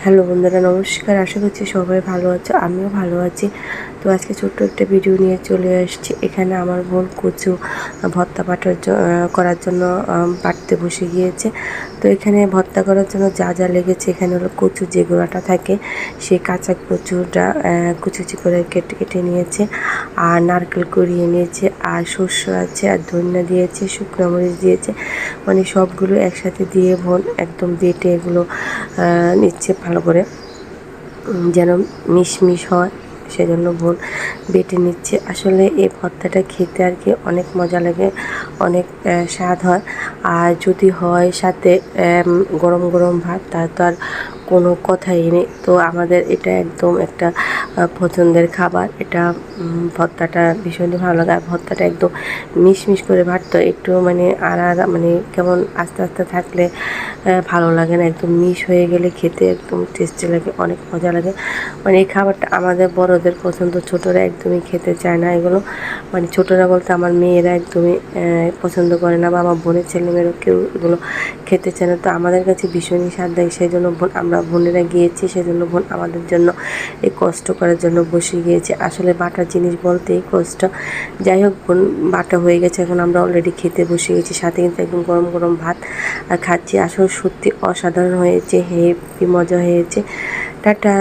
Hello বন্ধুরা, নমস্কার। আশা করছি সবাই ভালো আছো, আমিও ভালো আছি। তো আজকে ছোট্ট একটা ভিডিও নিয়ে চলে আসছি। এখানে আমার বোন কচু ভর্তা করার জন্য বাটতে বসে গিয়েছে। তো এখানে ভর্তা করার জন্য যা যা লেগেছে, এখানে হলো কচু যে গোড়াটা থাকে, সেই কাঁচা কচুটা কুচি করে কেটে কেটে নিয়েছে, আর নারকেল কুড়িয়ে নিয়েছে, আর শস্য আছে, আর ধনিয়া দিয়েছে, শুকনো মরিচ দিয়েছে, মানে সবগুলো একসাথে দিয়ে বোন একদম বেটে এগুলো নিচ্ছে ভালো করে, যেন মিশমিশ হয়, সেজন্য বোন বেটে নিচ্ছে। আসলে এই ভর্তাটা খেতে আর কি অনেক মজা লাগে, অনেক স্বাদ হয়। আর যদি হয় সাথে গরম গরম ভাত, তার তো আর কোনো কথাই নেই। তো আমাদের এটা একদম একটা পছন্দের খাবার। এটা ভর্তাটা ভীষণই ভালো লাগে। আর ভর্তাটা একদম মিশমিশ করে ভাতটা একটু মানে আলাদা, মানে কেমন আস্তে আস্তে থাকলে ভালো লাগে না, একদম মিশ হয়ে গেলে খেতে একদম টেস্টি লাগে, অনেক মজা লাগে। মানে এই খাবারটা আমাদের বড়দের পছন্দ, ছোটরা একদমই খেতে চায় না এগুলো। মানে ছোটরা বলতে আমার মেয়েরা একদমই পছন্দ করে না, বা আমার বোনের ছেলেমেয়েরাও কেউ এগুলো খেতে চায় না। তো আমাদের কাছে ভীষণই স্বাদ লাগে, সেই জন্য আমরা বোনেরা গিয়েছি, সেজন্য বোন আমাদের জন্য এই কষ্ট করার জন্য বসে গিয়েছে। আসলে বাটার জিনিস বলতেই কষ্ট। যাই হোক, বোন বাটা হয়ে গেছে, এখন আমরা অলরেডি খেতে বসে গেছি। সাথে কিন্তু একদম গরম গরম ভাত খাচ্ছি। আসলে সত্যি অসাধারণ হয়েছে, হেভি মজা হয়েছে। টাটা।